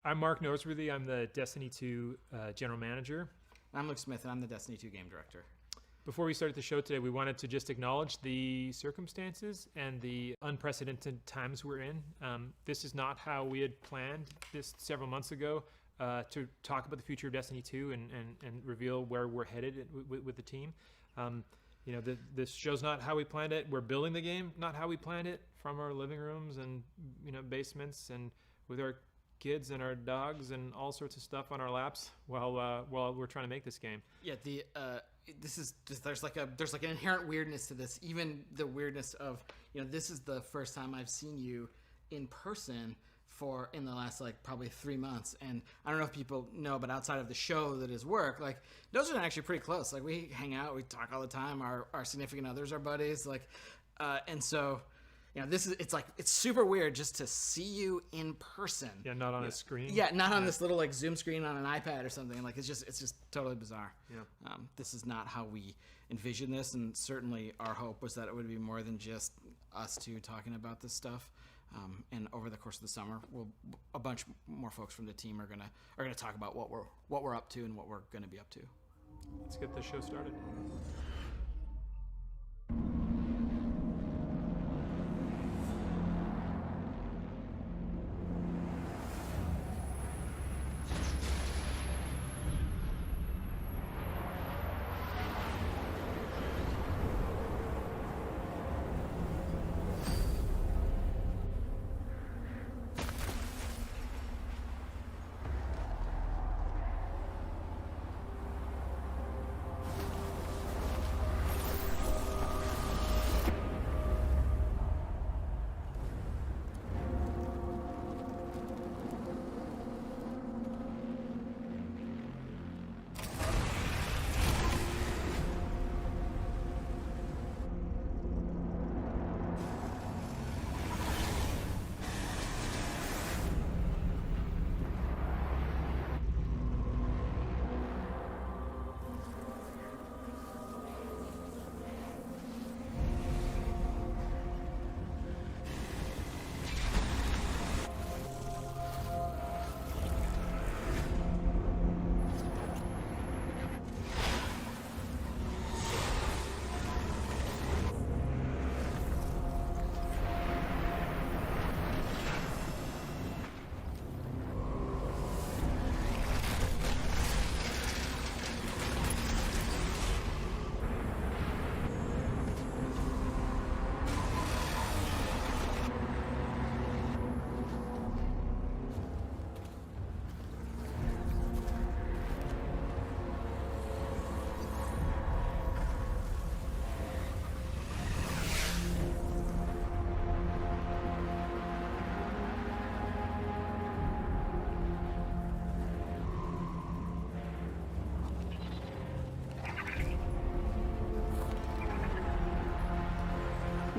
I'm Mark Noseworthy. I'm the Destiny 2 General Manager. I'm Luke Smith, and I'm the Destiny 2 Game Director. Before we started the show today, we wanted to just acknowledge the circumstances and the unprecedented times we're in. This is not how we had planned this several months ago to talk about the future of Destiny 2 and reveal where we're headed with the team. This show's not how we planned it. We're building the game, not how we planned it, from our living rooms and basements and with our kids and our dogs and all sorts of stuff on our laps while we're trying to make this game. Yeah, there's like an inherent weirdness to this. Even the weirdness of this is the first time I've seen you in person in the last probably 3 months, and I don't know if people know, but outside of the show that is work, those are actually pretty close. We hang out, we talk all the time. Our significant others are buddies, and so. It's super weird just to see you in person. Yeah, not on a screen. Yeah, not on this little Zoom screen on an iPad or something. It's just totally bizarre. Yeah. This is not how we envisioned this, and certainly our hope was that it would be more than just us two talking about this stuff. And over the course of the summer, a bunch more folks from the team are gonna talk about what we're up to and what we're gonna be up to. Let's get the show started.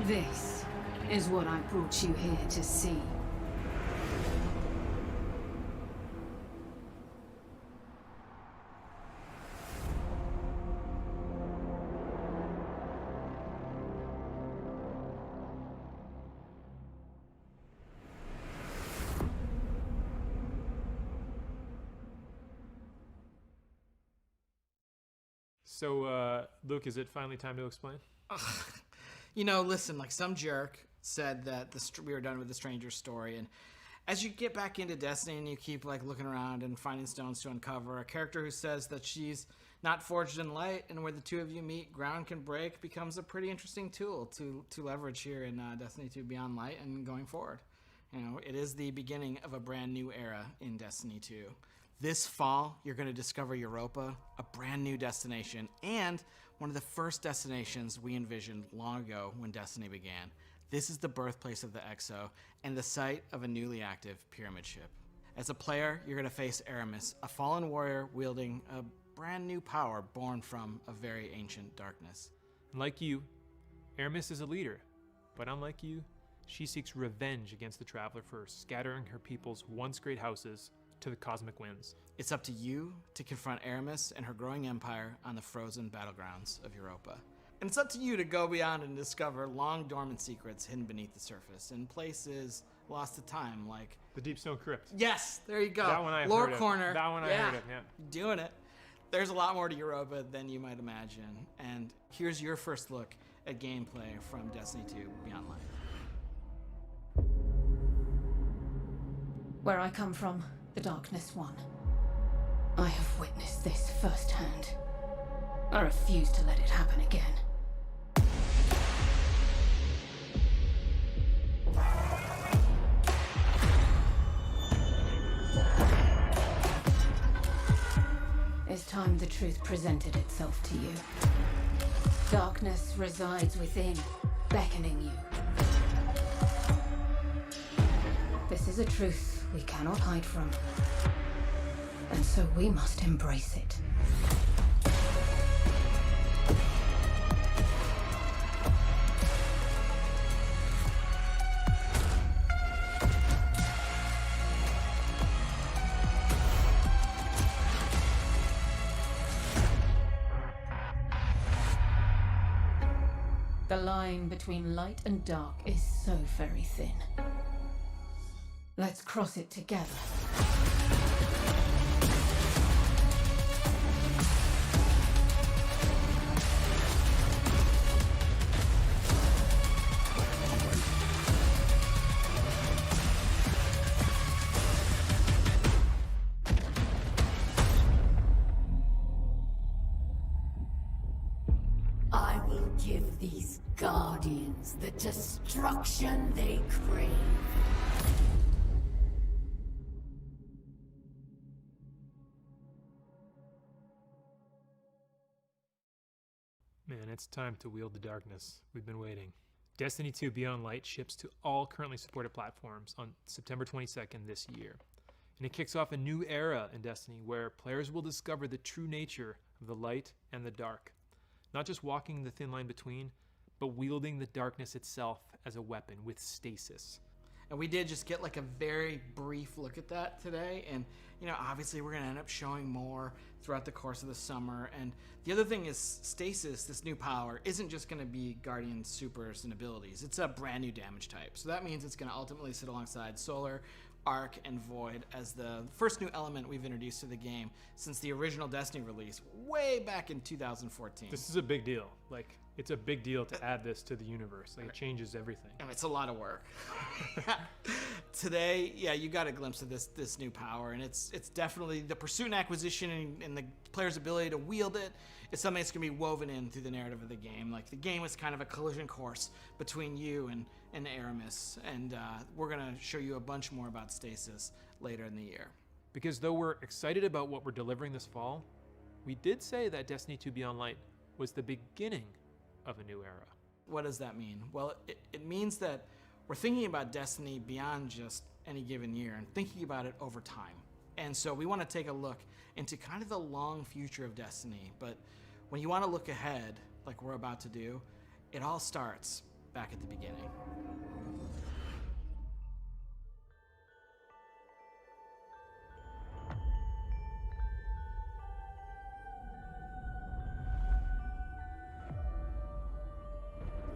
This is what I brought you here to see. So, Luke, is it finally time to explain? Listen, some jerk said that we were done with the Stranger's story, and as you get back into Destiny and you keep looking around and finding stones to uncover, a character who says that she's not forged in light, and where the two of you meet, ground can break, becomes a pretty interesting tool to leverage here in Destiny 2 Beyond Light and going forward. It is the beginning of a brand new era in Destiny 2. This fall, you're going to discover Europa, a brand new destination, and one of the first destinations we envisioned long ago when Destiny began. This is the birthplace of the Exo and the site of a newly active pyramid ship. As a player, you're going to face Aramis, a fallen warrior wielding a brand new power born from a very ancient darkness. And like you, Aramis is a leader, but unlike you, she seeks revenge against the Traveler for scattering her people's once great houses to the cosmic winds. It's up to you to confront Aramis and her growing empire on the frozen battlegrounds of Europa. And it's up to you to go beyond and discover long dormant secrets hidden beneath the surface in places lost to time, like The Deep Stone Crypt. yes, there you go. That one I Lore heard of. corner. That one I heard of, yeah. Doing it. There's a lot more to Europa than you might imagine. And here's your first look at gameplay from Destiny 2 Beyond Light. Where I come from, the Darkness won. I have witnessed this firsthand. I refuse to let it happen again. It's time the truth presented itself to you. Darkness resides within, beckoning you. This is a truth we cannot hide from, and so we must embrace it. The line between light and dark is so very thin. Let's cross it together. I will give these Guardians the destruction they crave. Man, it's time to wield the darkness. We've been waiting. Destiny 2 Beyond Light ships to all currently supported platforms on September 22nd this year. And it kicks off a new era in Destiny where players will discover the true nature of the light and the dark. Not just walking the thin line between, but wielding the darkness itself as a weapon with stasis. And we did just get like a very brief look at that today. And, you know, obviously we're going to end up showing more throughout the course of the summer. And the other thing is Stasis, this new power, isn't just going to be Guardian supers and abilities. It's a brand new damage type. So that means it's going to ultimately sit alongside Solar, Arc, and Void as the first new element we've introduced to the game since the original Destiny release way back in 2014. This is a big deal. Like, it's a big deal to add this to the universe. Like, it changes everything. And it's a lot of work. Today, yeah, you got a glimpse of this new power, and it's definitely the pursuit and acquisition and the player's ability to wield it. It's something that's going to be woven in through the narrative of the game. Like, the game is kind of a collision course between you and Aramis, and we're going to show you a bunch more about Stasis later in the year. Because though we're excited about what we're delivering this fall, we did say that Destiny 2 Beyond Light was the beginning of a new era. What does that mean? Well, it means that we're thinking about Destiny beyond just any given year and thinking about it over time. And so we want to take a look into kind of the long future of Destiny. But when you want to look ahead, like we're about to do, it all starts back at the beginning.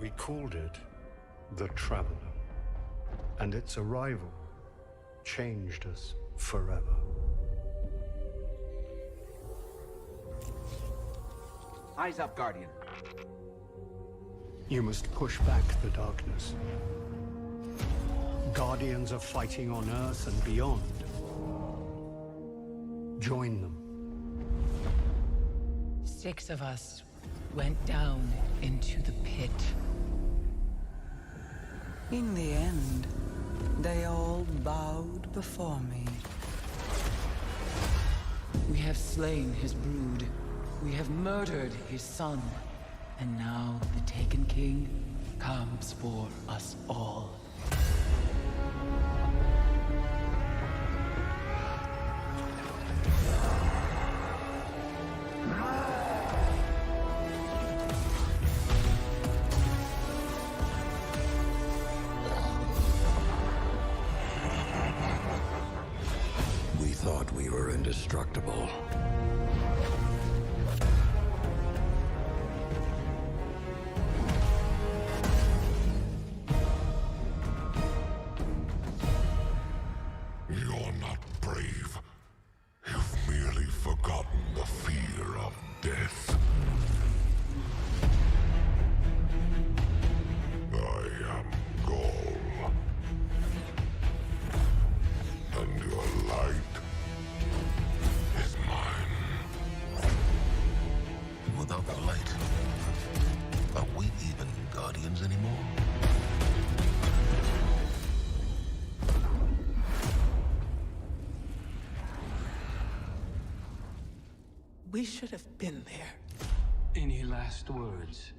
We called it the Traveler, and its arrival changed us forever. Eyes up, Guardian. You must push back the darkness. Guardians are fighting on Earth and beyond. Join them. 6 of us went down into the pit. In the end, they all bowed before me. We have slain his brood. We have murdered his son. And now the Taken King comes for us all. indestructible. You're not brave. You've merely forgotten the fear of death. I am Gaul. And your light is mine. Without the light, are we even guardians anymore? We should have been there. Any last words?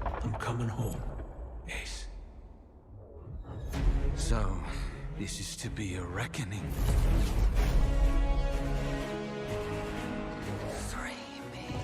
I'm coming home, Ace. So, this is to be a reckoning. Free me.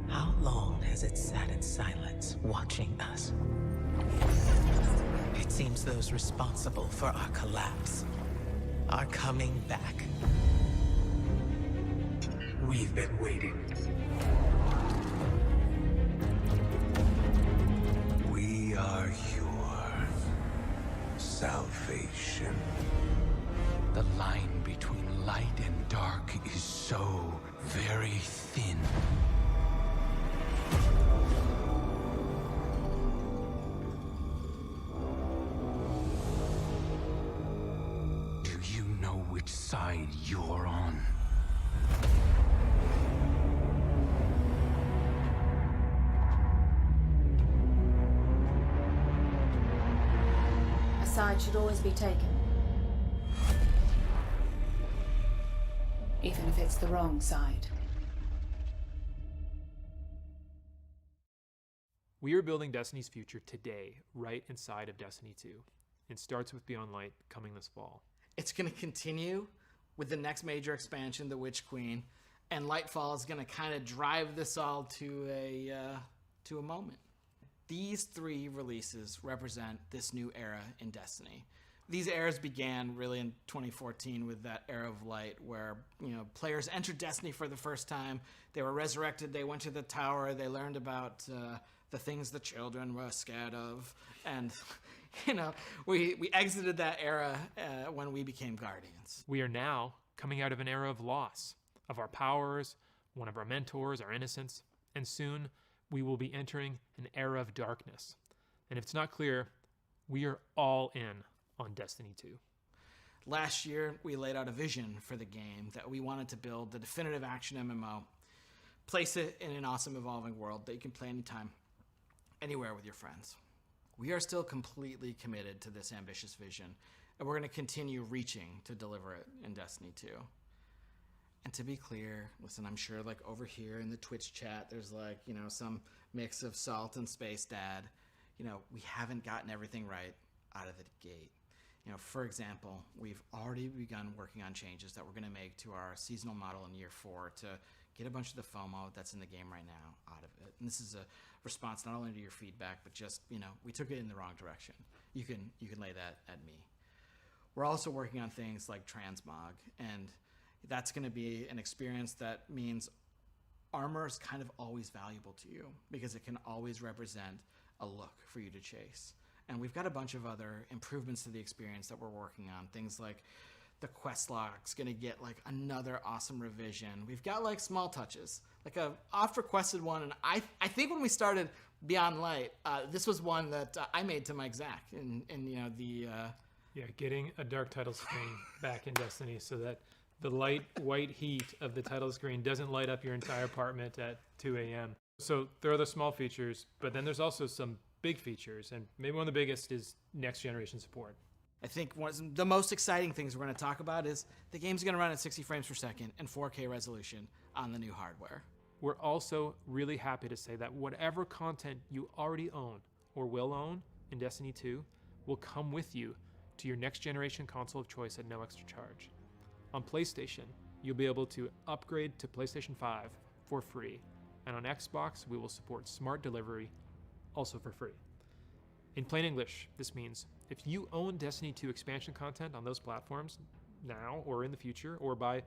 How long has it sat in silence, watching us? It seems those responsible for our collapse are coming back. We've been waiting. We are your salvation. The line between light and dark is so very thin. Do you know which side you're on? A side should always be taken. Even if it's the wrong side. We are building Destiny's future today, right inside of Destiny 2. It starts with Beyond Light coming this fall. It's going to continue with the next major expansion, The Witch Queen, and LightFall is going to kind of drive this all to a moment. These three releases represent this new era in Destiny. These eras began really in 2014 with that era of light where, players entered Destiny for the first time. They were resurrected. They went to the tower. They learned about the things the children were scared of. And, we exited that era when we became Guardians. We are now coming out of an era of loss of our powers, one of our mentors, our innocence, and soon we will be entering an era of darkness. And if it's not clear, we are all in on Destiny 2. Last year, we laid out a vision for the game that we wanted to build the definitive action MMO, place it in an awesome evolving world that you can play anytime, anywhere with your friends. We are still completely committed to this ambitious vision, and we're going to continue reaching to deliver it in Destiny 2. And to be clear, listen, I'm sure over here in the Twitch chat, there's some mix of salt and space dad. We haven't gotten everything right out of the gate. For example, we've already begun working on changes that we're going to make to our seasonal model in year 4 to get a bunch of the FOMO that's in the game right now out of it. And this is a response not only to your feedback, but just, we took it in the wrong direction. You can lay that at me. We're also working on things like transmog, and that's going to be an experience that means armor is kind of always valuable to you because it can always represent a look for you to chase. And we've got a bunch of other improvements to the experience that we're working on. Things like the quest log's going to get another awesome revision. We've got small touches, a oft requested one. And I think when we started Beyond Light, this was one that I made to Mike Zach in getting a dark title screen back in Destiny so that the light white heat of the title screen doesn't light up your entire apartment at 2 a.m. So there are the small features, but then there's also some big features, and maybe one of the biggest is next generation support. I think one of the most exciting things we're going to talk about is the game's going to run at 60 frames per second and 4K resolution on the new hardware. We're also really happy to say that whatever content you already own or will own in Destiny 2 will come with you to your next generation console of choice at no extra charge. On PlayStation, you'll be able to upgrade to PlayStation 5 for free, and on Xbox, we will support smart delivery, also for free. In plain English, this means if you own Destiny 2 expansion content on those platforms now or in the future, or by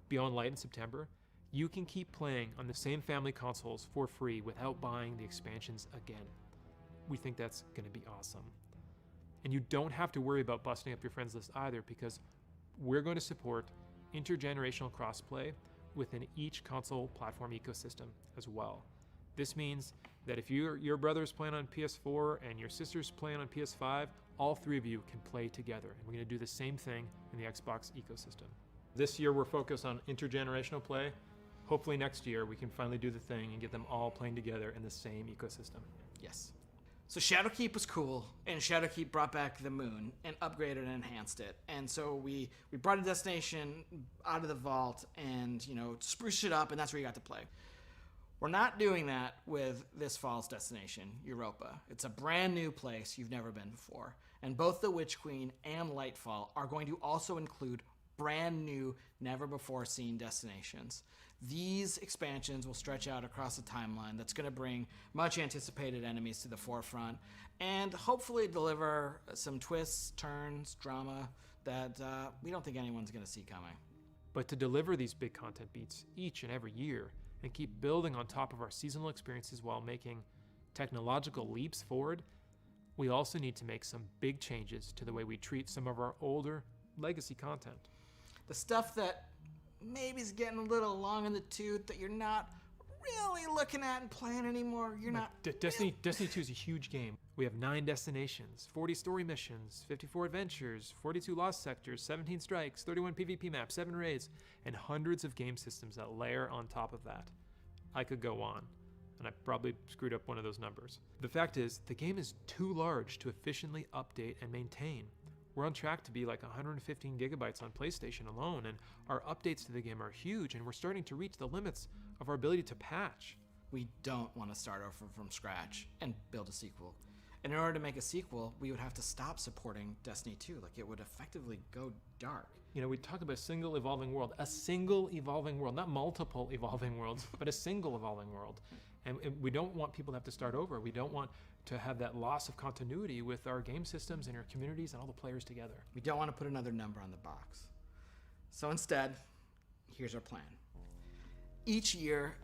Beyond Light in September, you can keep playing on the same family consoles for free without buying the expansions again. We think that's going to be awesome. And you don't have to worry about busting up your friends list either, because we're going to support intergenerational crossplay within each console platform ecosystem as well. This means that if your brother's playing on PS4 and your sister's playing on PS5, all three of you can play together. And we're going to do the same thing in the Xbox ecosystem. This year we're focused on intergenerational play. Hopefully next year we can finally do the thing and get them all playing together in the same ecosystem. Yes. So Shadowkeep was cool, and Shadowkeep brought back the moon and upgraded and enhanced it. And so we brought a destination out of the vault and, spruced it up, and that's where you got to play. We're not doing that with this fall's destination, Europa. It's a brand new place you've never been before. And both the Witch Queen and LightFall are going to also include brand new, never before seen destinations. These expansions will stretch out across a timeline that's going to bring much anticipated enemies to the forefront and hopefully deliver some twists, turns, drama that we don't think anyone's going to see coming. But to deliver these big content beats each and every year and keep building on top of our seasonal experiences while making technological leaps forward, we also need to make some big changes to the way we treat some of our older legacy content. The stuff that maybe is getting a little long in the tooth that you're not really looking at and playing anymore. You're not. Destiny 2 is a huge game. We have 9 destinations, 40 story missions, 54 adventures, 42 lost sectors, 17 strikes, 31 PvP maps, 7 raids, and hundreds of game systems that layer on top of that. I could go on, and I probably screwed up one of those numbers. The fact is, the game is too large to efficiently update and maintain. We're on track to be like 115 gigabytes on PlayStation alone, and our updates to the game are huge, and we're starting to reach the limits of our ability to patch. We don't want to start over from scratch and build a sequel. And in order to make a sequel, we would have to stop supporting Destiny 2. Like, it would effectively go dark. We talk about a single evolving world, not multiple evolving worlds, but a single evolving world. And we don't want people to have to start over. We don't want to have that loss of continuity with our game systems and our communities and all the players together. We don't want to put another number on the box. So instead, here's our plan. Each year,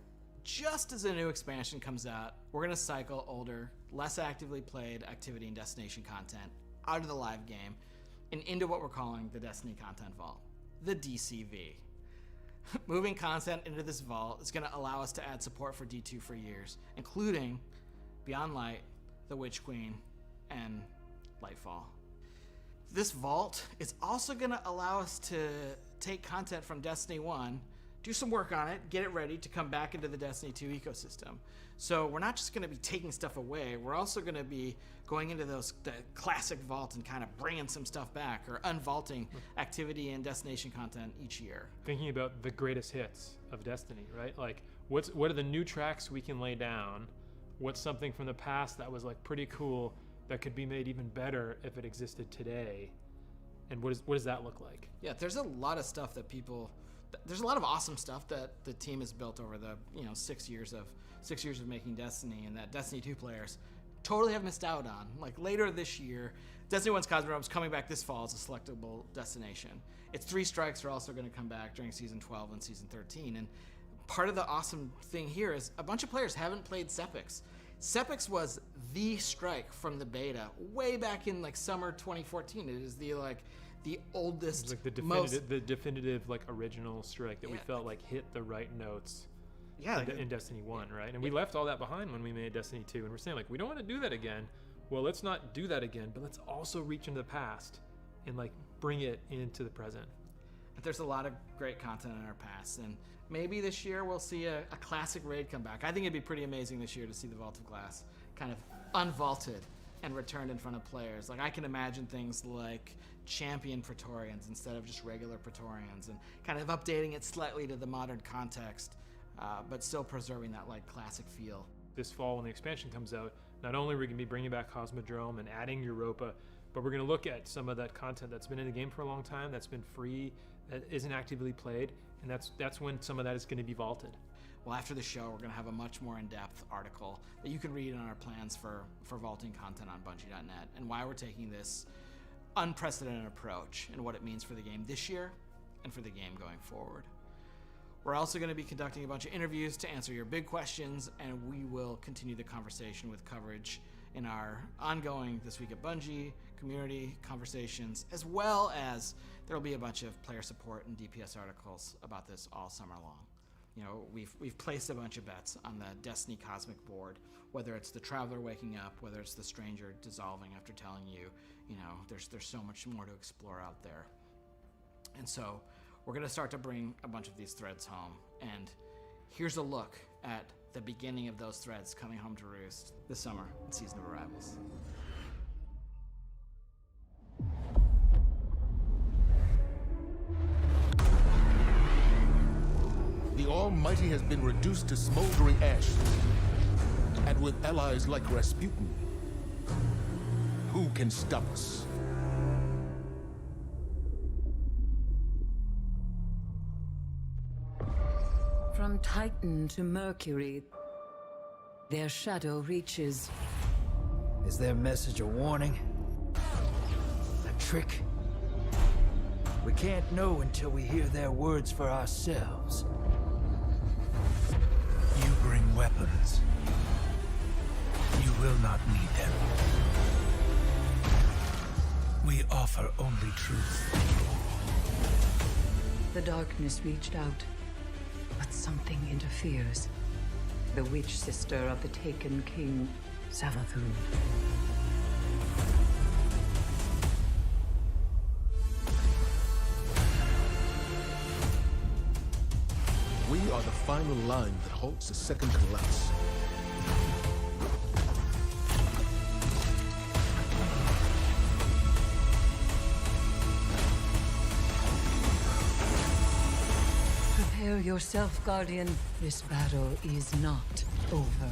just as a new expansion comes out, we're going to cycle older, less actively played activity and destination content out of the live game and into what we're calling the Destiny Content Vault, the DCV. Moving content into this vault is going to allow us to add support for D2 for years, including Beyond Light, the Witch Queen, and LightFall. This vault is also going to allow us to take content from Destiny 1, do some work on it, get it ready to come back into the Destiny 2 ecosystem. So we're not just going to be taking stuff away, we're also going to be going into the classic vault and kind of bringing some stuff back, or unvaulting activity and destination content each year. Thinking about the greatest hits of Destiny, right? Like, what are the new tracks we can lay down? What's something from the past that was like pretty cool that could be made even better if it existed today? And what does that look like? Yeah, there's a lot of stuff that there's a lot of awesome stuff that the team has built over the 6 years of making Destiny, and that Destiny 2 players totally have missed out on. Like, later this year, Destiny 1's Cosmodrome is coming back this fall as a selectable destination. Its 3 strikes are also going to come back during Season 12 and Season 13, and part of the awesome thing here is a bunch of players haven't played Sepix. Sepix was the strike from the beta way back in summer 2014. It is the oldest, like the definitive original strike that we felt hit the right notes. Yeah, in Destiny 1, right? And we left all that behind when we made Destiny 2, and we're saying we don't want to do that again. Well, let's not do that again, but let's also reach into the past and bring it into the present. There's a lot of great content in our past, and maybe this year we'll see a classic raid come back. I think it'd be pretty amazing this year to see the Vault of Glass kind of unvaulted and returned in front of players. I can imagine things like champion Praetorians instead of just regular Praetorians, and kind of updating it slightly to the modern context, but still preserving that classic feel. This fall when the expansion comes out, not only are we going to be bringing back Cosmodrome and adding Europa, But we're going to look at some of that content that's been in the game for a long time, that's been free, that isn't actively played, and that's when some of that is going to be vaulted. Well, after the show, we're going to have a much more in-depth article that you can read on our plans for vaulting content on Bungie.net and why we're taking this unprecedented approach and what it means for the game this year and for the game going forward. We're also going to be conducting a bunch of interviews to answer your big questions, and we will continue the conversation with coverage in our ongoing This Week at Bungie community conversations, as well as there will be a bunch of player support and DPS articles about this all summer long. You know, we've placed a bunch of bets on the Destiny Cosmic board, whether it's the Traveler waking up, whether it's the Stranger dissolving after telling you, you know, there's so much more to explore out there. And so we're going to start to bring a bunch of these threads home, and here's a look at the beginning of those threads coming home to roost this summer in Season of Arrivals. The Almighty has been reduced to smoldering ash, and with allies like Rasputin, who can stop us? From Titan to Mercury, their shadow reaches. Is their message a warning? A trick? We can't know until we hear their words for ourselves. You bring weapons. You will not need them. We offer only truth. The darkness reached out, but something interferes. The witch sister of the taken king, Savathun. We are the final line that halts the second collapse. Prepare yourself, Guardian. This battle is not over.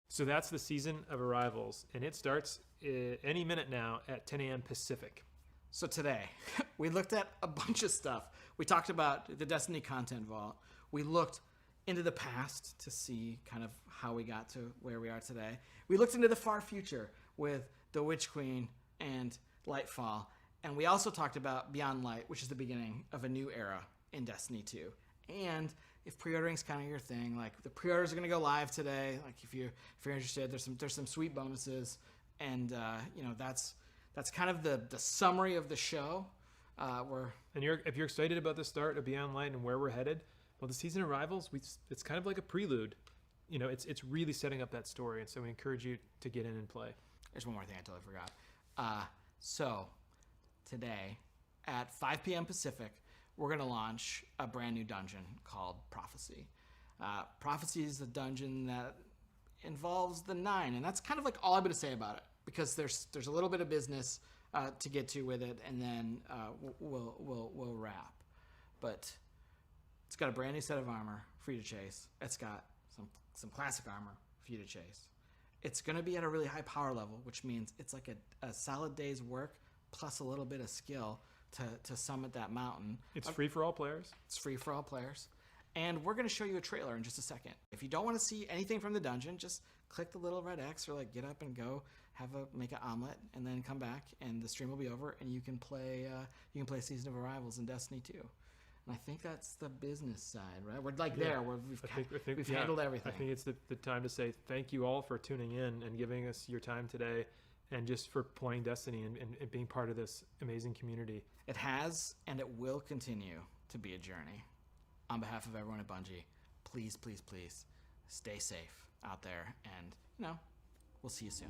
So that's the Season of Arrivals, and it starts any minute now at 10 a.m. Pacific. So today, we looked at a bunch of stuff. We talked about the Destiny content vault. We looked into the past to see kind of how we got to where we are today. We looked into the far future with the Witch Queen and LightFall. And we also talked about Beyond Light, which is the beginning of a new era in Destiny 2. And if pre-ordering's kind of your thing, like the pre-orders are going to go live today. Like if you're interested, there's some sweet bonuses, and you know that's kind of the summary of the show. If you're excited about the start of Beyond Light and where we're headed, well, the Season of Arrivals, it's kind of like a prelude. You know, it's really setting up that story, and so we encourage you to get in and play. There's one more thing I totally forgot. So today at 5 p.m. Pacific, we're going to launch a brand new dungeon called Prophecy. Prophecy is a dungeon that involves the Nine, and that's kind of like all I'm going to say about it, because there's a little bit of business to get to with it, and then we'll wrap. But it's got a brand new set of armor for you to chase. It's got some classic armor for you to chase. It's going to be at a really high power level, which means it's like a solid day's work plus a little bit of skill to summit that mountain. It's free for all players. It's free for all players. And we're going to show you a trailer in just a second. If you don't want to see anything from the dungeon, just click the little red X or like get up and go make an omelet and then come back and the stream will be over and you can play Season of Arrivals in Destiny 2. And I think that's the business side, right? We're like there where we've handled everything. I think it's the time to say thank you all for tuning in and giving us your time today, and just for playing Destiny and being part of this amazing community. It has and it will continue to be a journey. On behalf of everyone at Bungie, please, please, please stay safe out there, and we'll see you soon.